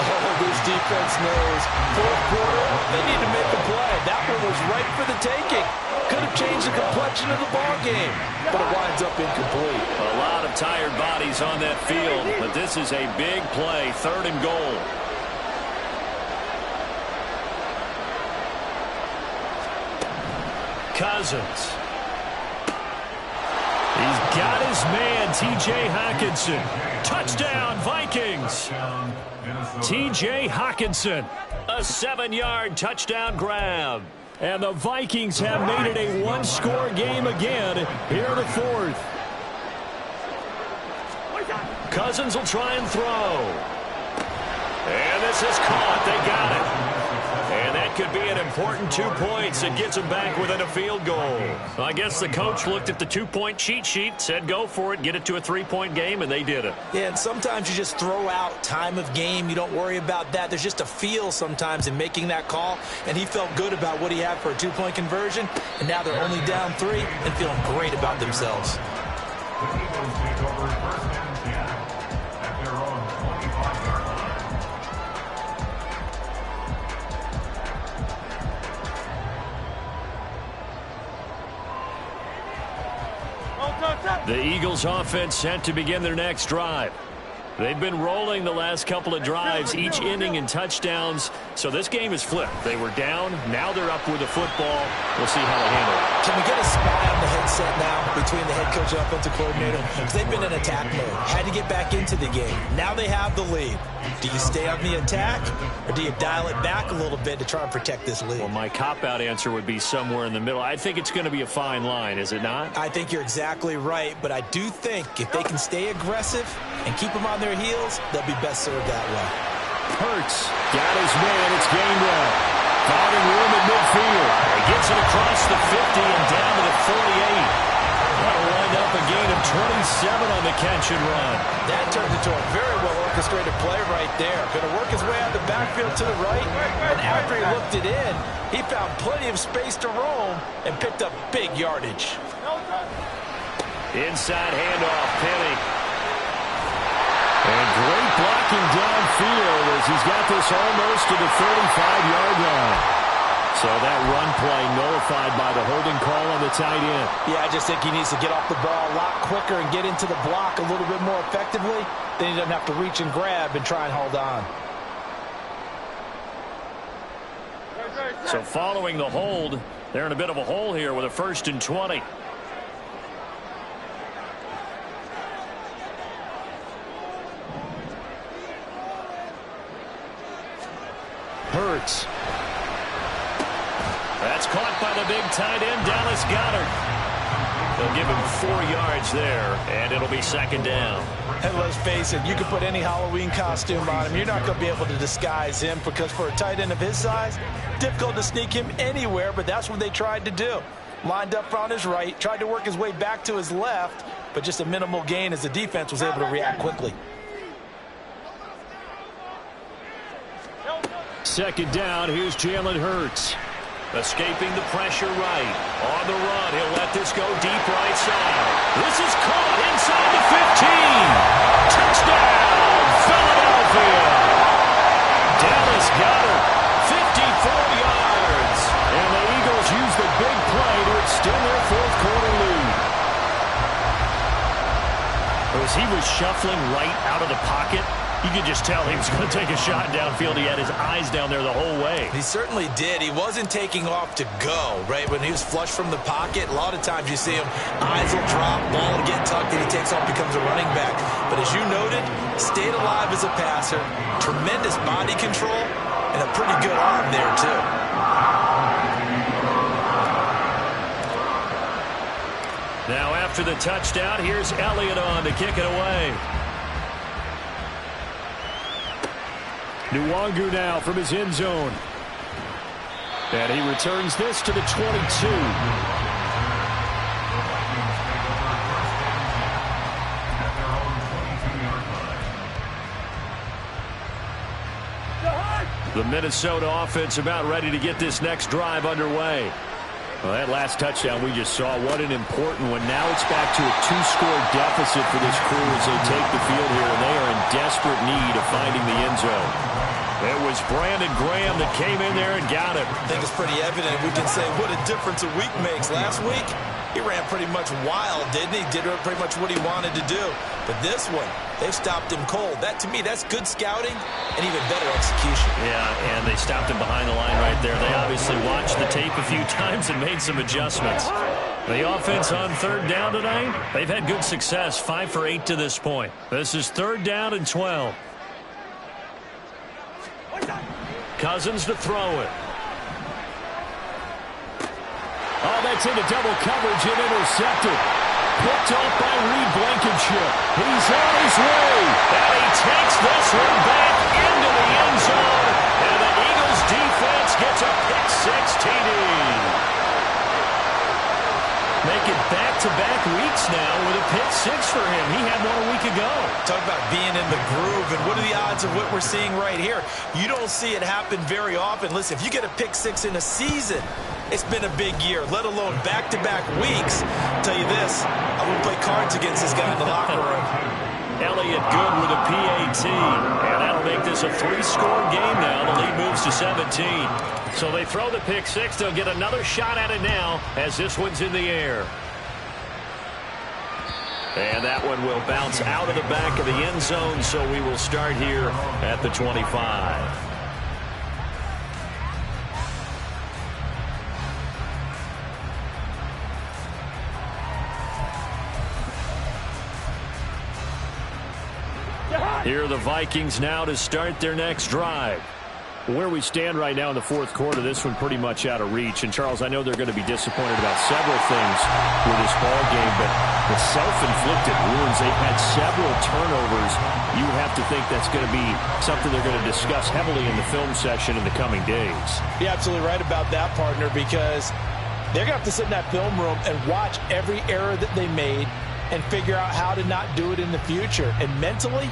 [SPEAKER 3] Oh, this defense knows. 4th quarter, they need to make a play. That one was right for the taking. Could have changed the complexion of the ball game, but it winds up incomplete.
[SPEAKER 4] A lot of tired bodies on that field, but this is a big play, 3rd and goal. Cousins. He's got his man, T.J. Hockenson. Touchdown, Vikings. T.J. Hockenson, a 7-yard touchdown grab. And the Vikings have made it a 1-score game again here in the 4th. Cousins will try and throw. And this is caught. They got it. And that could be an important 2 points. It gets them back within a field goal. I guess the coach looked at the 2-point cheat sheet, said go for it, get it to a 3-point game, and they did it.
[SPEAKER 2] Yeah, and sometimes you just throw out time of game. You don't worry about that. There's just a feel sometimes in making that call, and he felt good about what he had for a 2-point conversion, and now they're only down 3 and feeling great about themselves.
[SPEAKER 5] The Eagles take over 1st and 10 at their own 25-yard line.
[SPEAKER 4] The Eagles offense set to begin their next drive. They've been rolling the last couple of drives, each inning in touchdowns. So this game is flipped. They were down. Now they're up with the football. We'll see how they handle it.
[SPEAKER 2] Can we get a spy on the headset now between the head coach and offensive coordinator? Because they've been in attack mode. Had to get back into the game. Now they have the lead. Do you stay on the attack, or do you dial it back a little bit to try and protect this lead?
[SPEAKER 4] Well, my cop-out answer would be somewhere in the middle. I think it's going to be a fine line, is it not?
[SPEAKER 2] I think you're exactly right, but I do think if they can stay aggressive and keep them on their heels, they'll be best served that way.
[SPEAKER 4] Hurts got his man. It's gained well. Finding room at midfield. He gets it across the 50 and down to the 48. That'll wind up a gain of 27 on the catch and run.
[SPEAKER 3] That turned into a very well-orchestrated play right there. Going to work his way out of the backfield to the right, and after he looked it in, he found plenty of space to roam and picked up big yardage.
[SPEAKER 1] Inside handoff, Penny.
[SPEAKER 4] And great blocking downfield as he's got this almost to the 35-yard line. So that run play nullified by the holding call on the tight end.
[SPEAKER 3] Yeah, I just think he needs to get off the ball a lot quicker and get into the block a little bit more effectively. Then he doesn't have to reach and grab and try and hold on.
[SPEAKER 1] So following the hold, they're in a bit of a hole here with a 1st and 20.
[SPEAKER 4] Hurts.
[SPEAKER 1] That's caught by the big tight end, Dallas Goedert. They'll give him 4 yards there, and it'll be 2nd down.
[SPEAKER 3] And let's face it, you can put any Halloween costume on him. You're not going to be able to disguise him because for a tight end of his size, difficult to sneak him anywhere, but that's what they tried to do. Lined up on his right, tried to work his way back to his left, but just a minimal gain as the defense was able to react quickly.
[SPEAKER 4] 2nd down, here's Jalen Hurts.
[SPEAKER 1] Escaping the pressure right. On the run, he'll let this go deep right side. This is caught inside the 15. Touchdown, Philadelphia. Dallas Goedert, 54 yards.
[SPEAKER 4] And the Eagles use the big play to extend their 4th quarter lead.
[SPEAKER 1] As he was shuffling right out of the pocket, you could just tell he was going to take a shot downfield. He had his eyes down there the whole way.
[SPEAKER 2] He certainly did. He wasn't taking off to go, right? When he was flush from the pocket, a lot of times you see him, eyes will drop, ball will get tucked, and he takes off, becomes a running back. But as you noted, stayed alive as a passer, tremendous body control, and a pretty good arm there, too.
[SPEAKER 1] Now after the touchdown, here's Elliott on to kick it away.
[SPEAKER 4] Nwangu now from his end zone. And he returns this to the 22.
[SPEAKER 1] The Minnesota offense about ready to get this next drive underway.
[SPEAKER 4] Well, that last touchdown we just saw, what an important one. Now it's back to a 2-score deficit for this crew as they take the field here, and they are in desperate need of finding the end zone.
[SPEAKER 1] It was Brandon Graham that came in there and got him.
[SPEAKER 2] I think it's pretty evident. We can say what a difference a week makes. Last week, he ran pretty much wild, didn't he? Did pretty much what he wanted to do. But this one, they've stopped him cold. That, to me, that's good scouting and even better execution.
[SPEAKER 1] Yeah, and they stopped him behind the line right there. They obviously watched the tape a few times and made some adjustments. The offense on 3rd down tonight, they've had good success, 5 for 8 to this point. This is 3rd down and 12. Cousins to throw it.
[SPEAKER 4] Oh, that's into double coverage and intercepted. Picked off by Reed Blankenship. He's on his way.
[SPEAKER 1] And he takes this one back into the end zone. And the Eagles defense gets a pick-6 TD. Making back-to-back weeks now with a pick-6 for him. He had one a week ago.
[SPEAKER 2] Talk about being in the groove, and what are the odds of what we're seeing right here? You don't see it happen very often. Listen, if you get a pick-6 in a season, it's been a big year, let alone back-to-back weeks. I'll tell you this, I wouldn't play cards against this guy in the locker room.
[SPEAKER 1] Elliott good with a PAT, and that'll make this a 3-score game now. The lead moves to 17. So they throw the pick-6. They'll get another shot at it now as this one's in the air. And that one will bounce out of the back of the end zone, so we will start here at the 25. Here are the Vikings now to start their next drive.
[SPEAKER 4] Where we stand right now in the 4th quarter, this one pretty much out of reach. And, Charles, I know they're going to be disappointed about several things with this ball game, but the self-inflicted wounds, they've had several turnovers. You have to think that's going to be something they're going to discuss heavily in the film session in the coming days.
[SPEAKER 3] You're absolutely right about that, partner, because they're going to have to sit in that film room and watch every error that they made, and figure out how to not do it in the future. And mentally,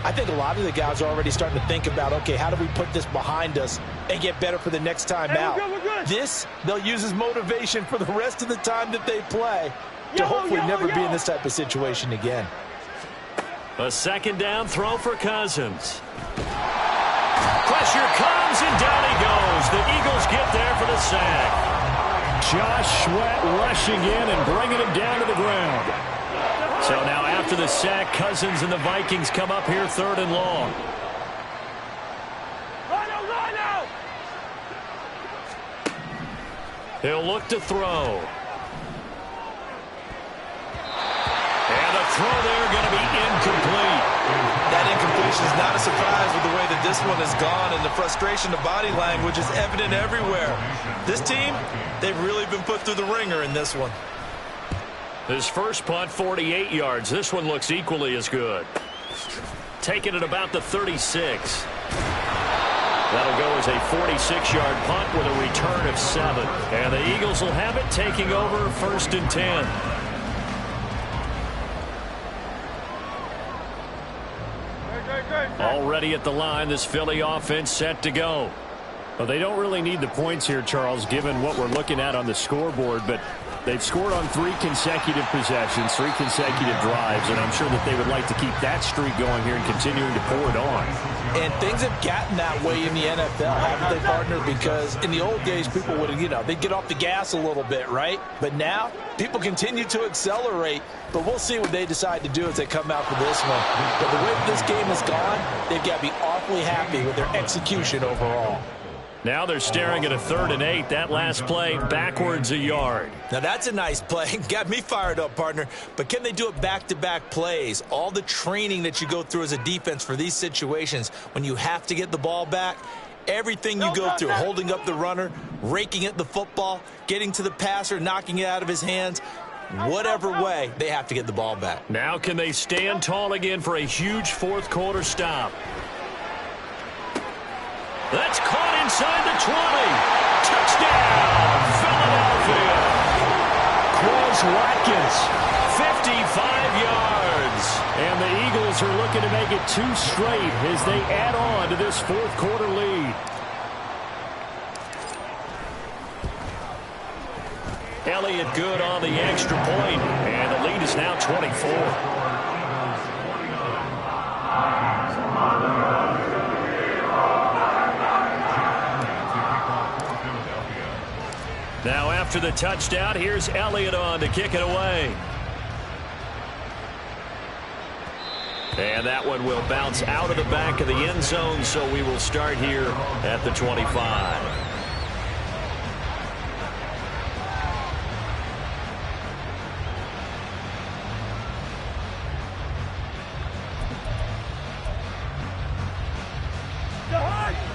[SPEAKER 3] I think a lot of the guys are already starting to think about, okay, how do we put this behind us and get better for the next time out? We're good. This, they'll use as motivation for the rest of the time that they play to hopefully never be in this type of situation again.
[SPEAKER 1] A second down throw for Cousins. Pressure comes, and down he goes. The Eagles get there for the sack.
[SPEAKER 4] Josh Sweat rushing in and bringing him down to the ground.
[SPEAKER 1] So now after the sack, Cousins and the Vikings come up here 3rd and long. He'll look to throw. And a throw there going to be incomplete.
[SPEAKER 2] That incompletion is not a surprise with the way that this one has gone, and the frustration of body language is evident everywhere. This team, they've really been put through the ringer in this one.
[SPEAKER 1] His first punt, 48 yards. This one looks equally as good. Taking it about the 36. That'll go as a 46-yard punt with a return of 7. And the Eagles will have it, taking over 1st and 10. Already at the line, this Philly offense set to go.
[SPEAKER 4] Well, they don't really need the points here, Charles, given what we're looking at on the scoreboard, but they've scored on 3 consecutive possessions, 3 consecutive drives, and I'm sure that they would like to keep that streak going here and continuing to pour it on.
[SPEAKER 3] And things have gotten that way in the NFL, haven't they, partner? Because in the old days, people would, they'd get off the gas a little bit, right? But now, people continue to accelerate, but we'll see what they decide to do as they come out for this one. But the way that this game has gone, they've got to be awfully happy with their execution overall.
[SPEAKER 1] Now they're staring at a 3rd and 8. That last play, backwards a yard.
[SPEAKER 2] Now that's a nice play. Got me fired up, partner. But can they do it back-to-back plays? All the training that you go through as a defense for these situations, when you have to get the ball back, everything you go through, holding up the runner, raking at the football, getting to the passer, knocking it out of his hands, whatever way, they have to get the ball back.
[SPEAKER 1] Now can they stand tall again for a huge 4th quarter stop? That's caught inside the 20. Touchdown, Philadelphia.
[SPEAKER 4] Quez Watkins,
[SPEAKER 1] 55 yards.
[SPEAKER 4] And the Eagles are looking to make it 2 straight as they add on to this 4th quarter lead.
[SPEAKER 1] Elliott good on the extra point, and the lead is now 24. Now after the touchdown, here's Elliott on to kick it away. And that one will bounce out of the back of the end zone, so we will start here at the 25.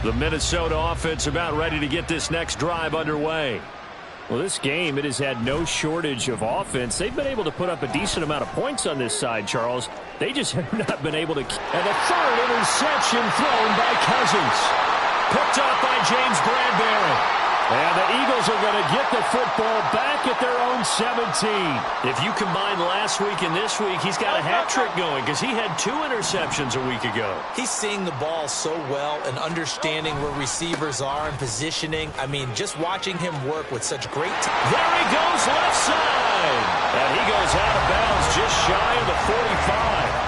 [SPEAKER 1] The Minnesota offense about ready to get this next drive underway.
[SPEAKER 4] Well, this game, it has had no shortage of offense. They've been able to put up a decent amount of points on this side, Charles. They just have not been able to.
[SPEAKER 1] And the 3rd interception thrown by Cousins. Picked up by James Bradbury. And the Eagles are going to get the football back at their own 17. If you combine last week and this week, he's got a hat trick going because he had 2 interceptions a week ago.
[SPEAKER 2] He's seeing the ball so well and understanding where receivers are and positioning. I mean, just watching him work with such great
[SPEAKER 1] There he goes left side. And he goes out of bounds just shy of the 45.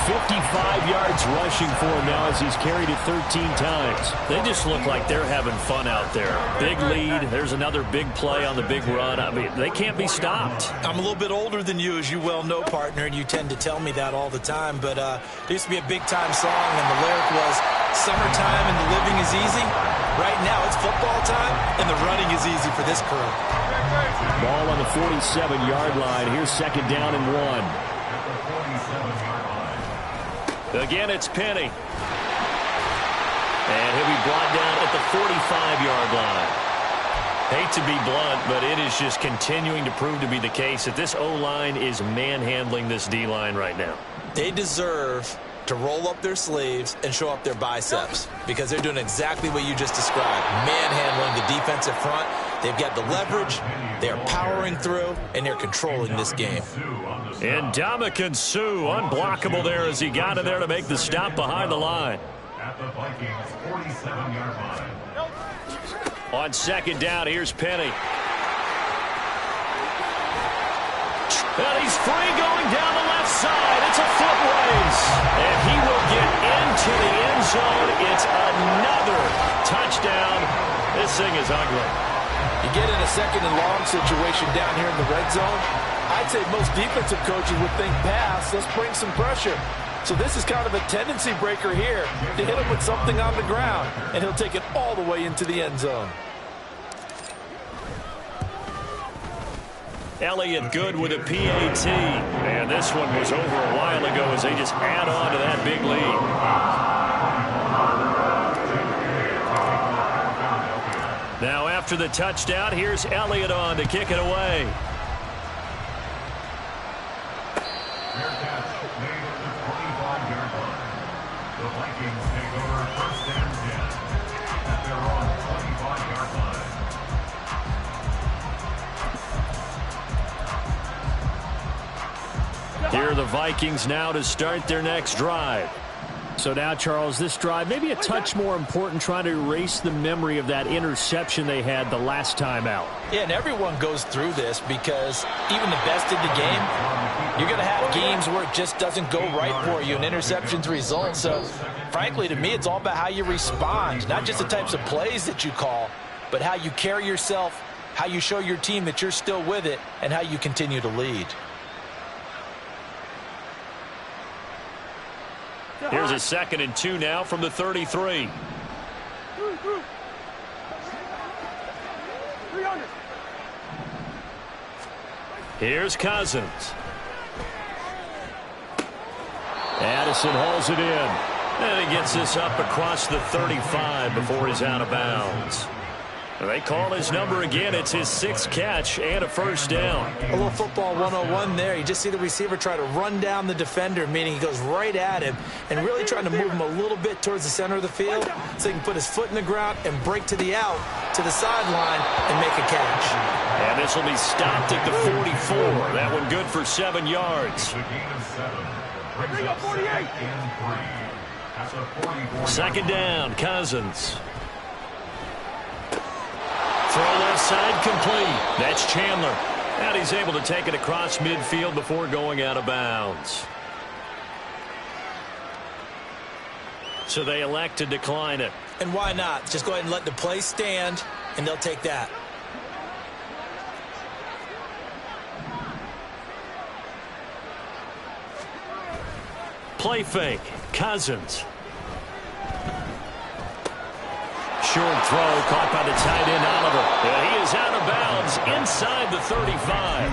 [SPEAKER 4] 55 yards rushing for him now as he's carried it 13 times.
[SPEAKER 1] They just look like they're having fun out there. Big lead. There's another big play on the big run. I mean, they can't be stopped.
[SPEAKER 2] I'm a little bit older than you, as you well know, partner, and you tend to tell me that all the time. But there used to be a big-time song, and the lyric was, "Summertime and the living is easy." Right now, it's football time, and the running is easy for this crew.
[SPEAKER 4] Ball on the 47-yard line. Here's 2nd down and 1.
[SPEAKER 1] Again, it's Penny. And he'll be brought down at the 45-yard line. Hate to be blunt, but it is just continuing to prove to be the case that this O-line is manhandling this D-line right now.
[SPEAKER 2] They deserve to roll up their sleeves and show up their biceps because they're doing exactly what you just described, manhandling the defensive front. They've got the leverage, they're powering through, and they're controlling this game.
[SPEAKER 4] And Ndamukong Suh, unblockable there as he got in there to make the stop behind the line.
[SPEAKER 5] At the Vikings 47-yard line.
[SPEAKER 4] On second down, here's Penny. And he's free going down the left side. It's a foot race. And he will get into the end zone. It's another touchdown. This thing is ugly.
[SPEAKER 3] You get in a second and long situation down here in the red zone. I'd say most defensive coaches would think pass. Let's bring some pressure. So this is kind of a tendency breaker here to hit him with something on the ground. And he'll take it all the way into the end zone.
[SPEAKER 4] Elliott good with a PAT. And this one was over a while ago as they just add on to that big lead. Now after the touchdown, here's Elliott on to kick it away.
[SPEAKER 5] Fair catch made at the 25-yard line. The Vikings take over first and 10 at their own 25-yard line.
[SPEAKER 4] Here are the Vikings now to start their next drive. So now, Charles, this drive maybe a touch more important, trying to erase the memory of that interception they had the last time out.
[SPEAKER 2] Yeah, and everyone goes through this because even the best in the game, you're going to have games where it just doesn't go right for you and interceptions result. So, frankly, to me, it's all about how you respond, not just the types of plays that you call, but how you carry yourself, how you show your team that you're still with it, and how you continue to lead.
[SPEAKER 4] Here's a 2nd and 2 now from the 33. Here's Cousins. Addison hauls it in. And he gets this up across the 35 before he's out of bounds. They call his number again. It's his 6th catch and a first down.
[SPEAKER 2] A little football 101 there. You just see the receiver try to run down the defender, meaning he goes right at him and really trying to move him a little bit towards the center of the field so he can put his foot in the ground and break to the out, to the sideline, and make a catch.
[SPEAKER 4] And this will be stopped at the 44. That one good for 7 yards.
[SPEAKER 5] The gain of 7 brings up 2nd and 3 at the 44.
[SPEAKER 4] Second down, Cousins. Throw left side complete. That's Chandler. And he's able to take it across midfield before going out of bounds. So they elect to decline it.
[SPEAKER 2] And why not? Just go ahead and let the play stand, and they'll take that.
[SPEAKER 4] Play fake. Cousins. Short throw caught by the tight end Oliver. Yeah, he is out of bounds inside the 35.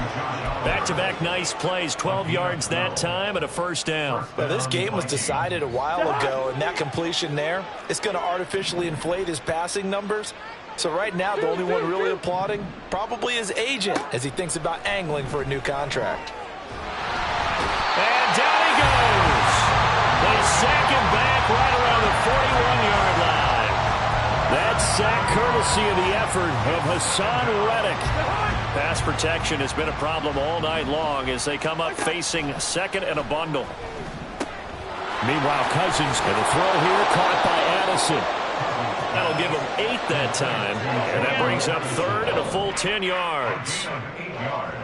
[SPEAKER 4] Back-to-back nice plays, 12 yards that time and a first down.
[SPEAKER 2] Well, this game was decided a while ago, and that completion there, it's going to artificially inflate his passing numbers. So right now, the only one really applauding probably his agent as he thinks about angling for a new contract.
[SPEAKER 4] And down he goes. They sack him back right around the 41-yard line. That sack courtesy of the effort of Hassan Reddick. Pass protection has been a problem all night long as they come up facing 2nd and a bundle. Meanwhile, Cousins with a throw here caught by Addison. That'll give him 8 that time, and that brings up 3rd and a full 10 yards.
[SPEAKER 5] 8 yards.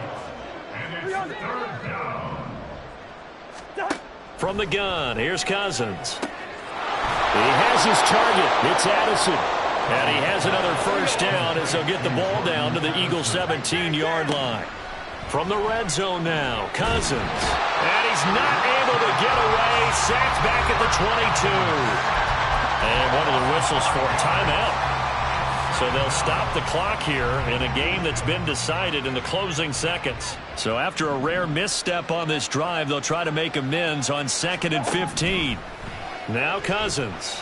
[SPEAKER 5] And it's 3rd down.
[SPEAKER 4] From the gun, here's Cousins. He has his target. It's Addison. And he has another first down as they'll get the ball down to the Eagles' 17-yard line. From the red zone now, Cousins. And he's not able to get away. Sacked back at the 22. And one of the whistles for a timeout. So they'll stop the clock here in a game that's been decided in the closing seconds. So after a rare misstep on this drive, they'll try to make amends on 2nd and 15. Now Cousins.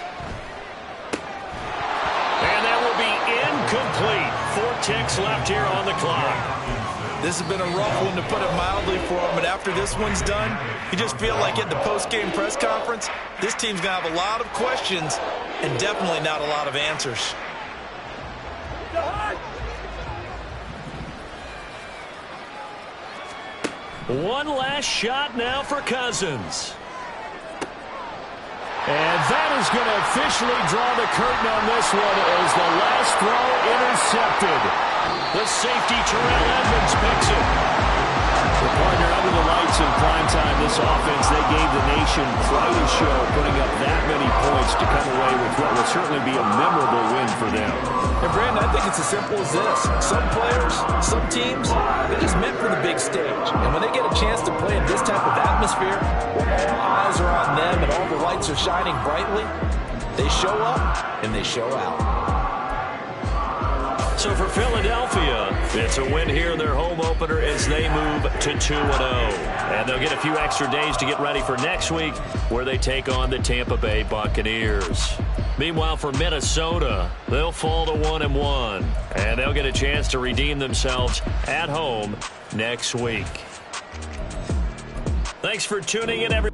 [SPEAKER 4] And that will be incomplete. 4 ticks left here on the clock.
[SPEAKER 2] This has been a rough one, to put it mildly, for him. But after this one's done, you just feel like at the post-game press conference, this team's going to have a lot of questions and definitely not a lot of answers.
[SPEAKER 1] One last shot now for Cousins.
[SPEAKER 4] And that is going to officially draw the curtain on this one as the last throw intercepted.
[SPEAKER 1] The safety, Terrell Edmonds, picks it.
[SPEAKER 4] The partner under the lights in primetime, this offense, they gave the nation quite a show, putting up that many points to come away with what will certainly be a memorable win for them.
[SPEAKER 3] And Brandon, I think it's as simple as this. Some players, some teams, they're just meant for the big stage. And when they get a chance to play in this type of atmosphere, where all eyes are on them and all the lights are shining brightly, they show up and they show out.
[SPEAKER 1] So for Philadelphia, it's a win here in their home opener as they move to 2-0. And they'll get a few extra days to get ready for next week where they take on the Tampa Bay Buccaneers. Meanwhile, for Minnesota, they'll fall to 1-1. And they'll get a chance to redeem themselves at home next week. Thanks for tuning in, everyone.